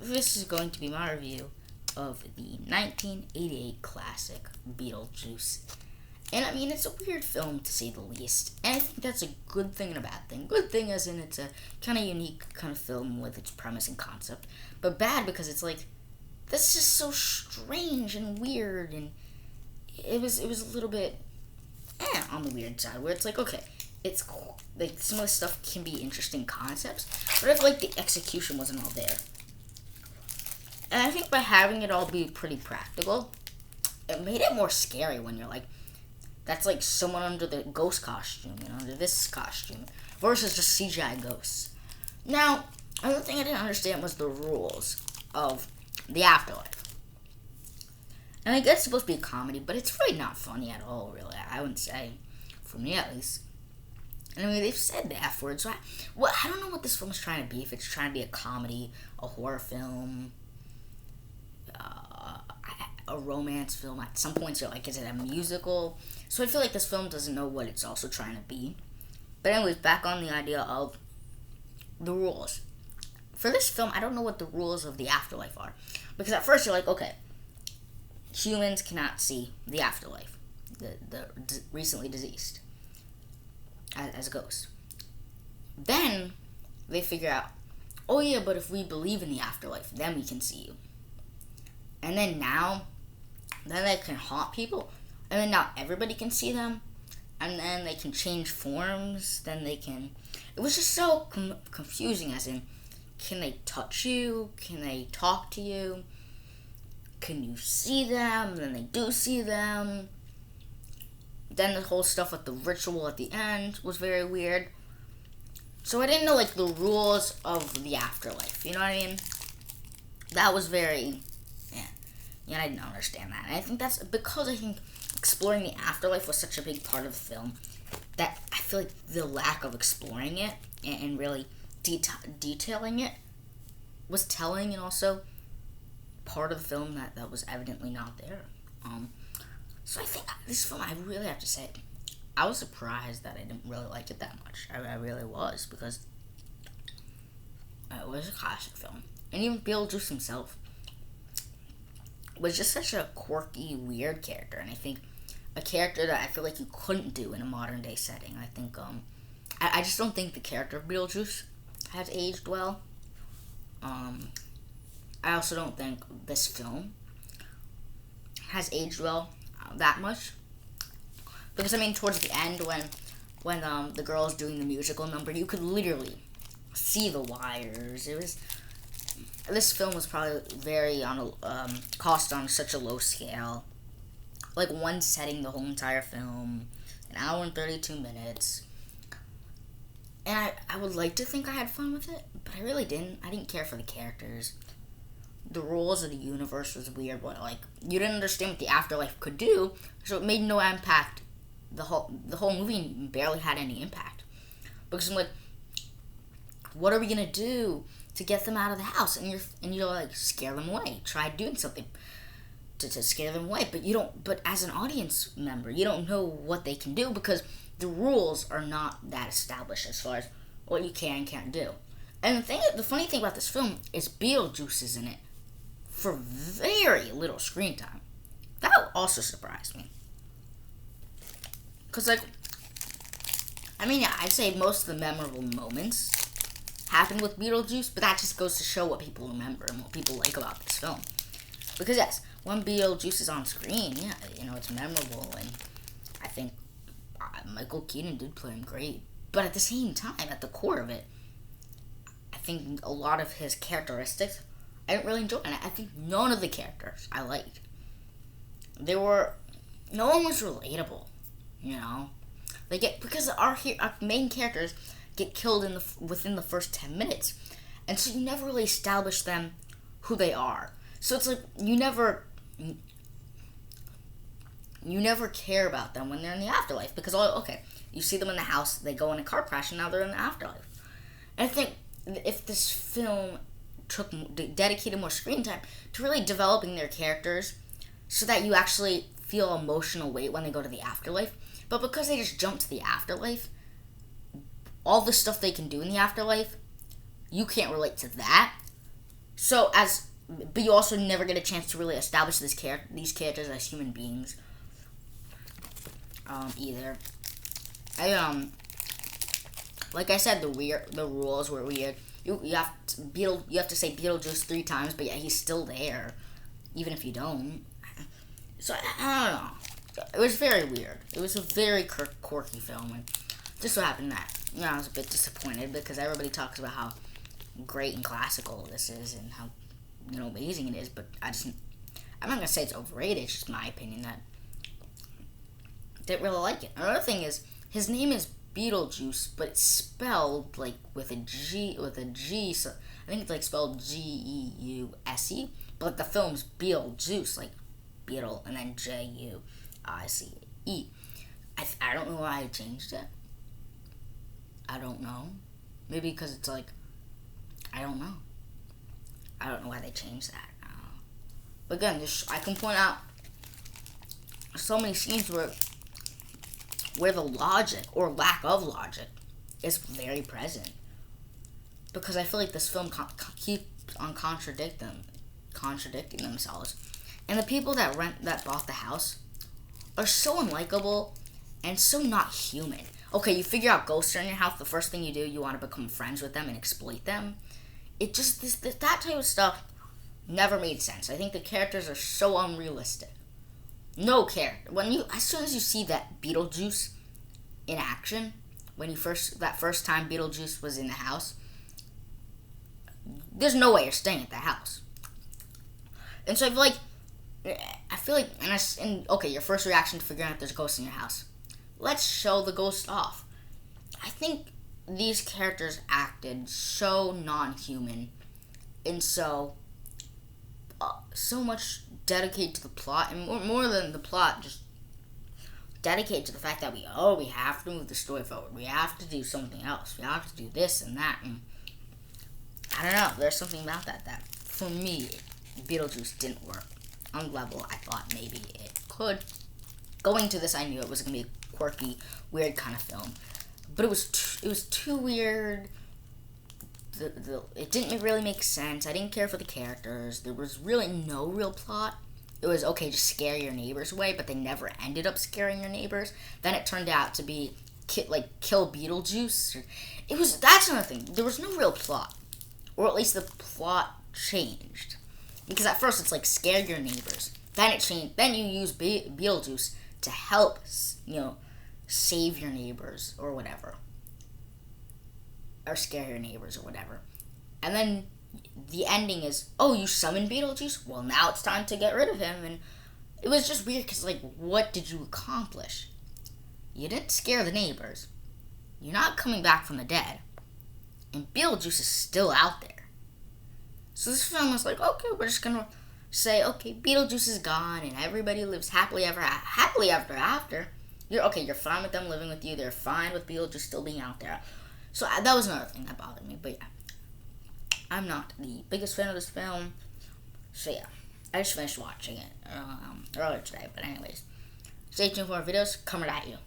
this is going to be my review of the 1988 classic Beetlejuice. And I mean, it's a weird film to say the least. And I think that's a good thing and a bad thing. Good thing as in it's a kind of unique kind of film with its premise and concept. But bad because it's like, that's just so strange and weird. And it was a little bit on the weird side. Where it's like, okay, it's cool. Like, some of the stuff can be interesting concepts. But I feel like the execution wasn't all there. And I think by having it all be pretty practical, it made it more scary when you're like, that's like someone under the ghost costume, under this costume, versus just CGI ghosts. Now, another thing I didn't understand was the rules of the afterlife. And I guess it's supposed to be a comedy, but it's really not funny at all, really. I wouldn't say, for me at least. And I mean, they've said the F word, so I don't know what this film is trying to be. If it's trying to be a comedy, a horror film, a romance film. At some points, you're like, is it a musical? So I feel like this film doesn't know what it's also trying to be. But anyways, back on the idea of the rules. For this film, I don't know what the rules of the afterlife are. Because at first you're like, okay, humans cannot see the afterlife, the recently deceased, as ghosts. Then they figure out, oh yeah, but if we believe in the afterlife, then we can see you. And then then they can haunt people. And then now everybody can see them. And then they can change forms. Then they can... It was just so confusing, as in, can they touch you? Can they talk to you? Can you see them? Then they do see them. Then the whole stuff with the ritual at the end was very weird. So I didn't know, like, the rules of the afterlife. You know what I mean? That was very... Yeah, I didn't understand that. And I think that's because I think exploring the afterlife was such a big part of the film that I feel like the lack of exploring it and really detailing it was telling, and also part of the film that was evidently not there. So I think this film, I really have to say, I was surprised that I didn't really like it that much. I really was, because it was a classic film. And even Beetlejuice himself was just such a quirky, weird character, and I think a character that I feel like you couldn't do in a modern day setting. I think, I just don't think the character of Beetlejuice has aged well. I also don't think this film has aged well that much, because I mean, towards the end when the girl's doing the musical number, you could literally see the wires. This film was probably very cost on such a low scale. Like, one setting the whole entire film, an hour and 32 minutes. And I would like to think I had fun with it, but I really didn't. I didn't care for the characters. The rules of the universe was weird, but like, you didn't understand what the afterlife could do, so it made no impact. The whole movie barely had any impact. Because I'm like, what are we gonna do to get them out of the house? And you're like, scare them away. Try doing something to scare them away. But as an audience member, you don't know what they can do, because the rules are not that established as far as what you can and can't do. And the funny thing about this film is Beetlejuice is in it for very little screen time. That also surprised me. Because, like, I mean, yeah, I'd say most of the memorable moments happened with Beetlejuice, but that just goes to show what people remember and what people like about this film. Because, yes, when Beetlejuice is on screen, yeah, it's memorable, and I think Michael Keaton did play him great. But at the same time, at the core of it, I think a lot of his characteristics I didn't really enjoy, and I think none of the characters I liked. No one was relatable, because our main characters get killed within the first 10 minutes, and so you never really establish them, who they are. So it's like you never care about them when they're in the afterlife, because you see them in the house, they go in a car crash, and now they're in the afterlife. And I think if this film dedicated more screen time to really developing their characters, so that you actually feel emotional weight when they go to the afterlife, but because they just jump to the afterlife, all the stuff they can do in the afterlife, you can't relate to that. But you also never get a chance to really establish these characters as human beings. Either. Like I said, the rules were weird. You have to say Beetlejuice 3 times, but yeah, he's still there, even if you don't. So I don't know. It was very weird. It was a very quirky film, and just so happened that I was a bit disappointed because everybody talks about how great and classical this is and how amazing it is, but I'm not gonna say it's overrated. It's just my opinion that I didn't really like it. Another thing is his name is Beetlejuice, but it's spelled like with a G. So I think it's like spelled Geuse, but the film's Beetlejuice, like Beetle and then Juice. I don't know why I changed it. I don't know. Maybe because it's like I don't know. I don't know why they changed that. But again, I can point out so many scenes where the logic or lack of logic is very present, because I feel like this film keeps on contradicting themselves, and the people that bought the house are so unlikable and so not human. Okay, you figure out ghosts are in your house. The first thing you do, you want to become friends with them and exploit them. It just that type of stuff never made sense. I think the characters are so unrealistic. No character. As soon as you see that Beetlejuice in action, that first time Beetlejuice was in the house, there's no way you're staying at that house. And so I feel like, okay, your first reaction to figuring out there's ghosts in your house. Let's show the ghost off. I think these characters acted so non-human and so much dedicated to the plot, and more than the plot, just dedicated to the fact that we have to move the story forward. We have to do something else. We have to do this and that. And I don't know. There's something about that for me, Beetlejuice didn't work on the level I thought maybe it could. Going to this, I knew it was going to be a quirky, weird kind of film, but it was too weird. It didn't really make sense. I didn't care for the characters. There was really no real plot. It was, okay, just scare your neighbors away, but they never ended up scaring your neighbors. Then it turned out to be kill Beetlejuice. That's another thing. There was no real plot, or at least the plot changed, because at first it's like scare your neighbors. Then it changed. Then you use Beetlejuice to help, save your neighbors or whatever, or scare your neighbors or whatever. And then the ending is, oh, you summoned Beetlejuice? Well, now it's time to get rid of him. And it was just weird because, what did you accomplish? You didn't scare the neighbors. You're not coming back from the dead. And Beetlejuice is still out there. So this film was like, okay, we're just going to say, okay, Beetlejuice is gone and everybody lives happily ever after. You're fine with them living with you. They're fine with Beetlejuice still being out there. So that was another thing that bothered me. But yeah, I'm not the biggest fan of this film. So yeah, I just finished watching it earlier today. But anyways, stay tuned for more videos coming at you.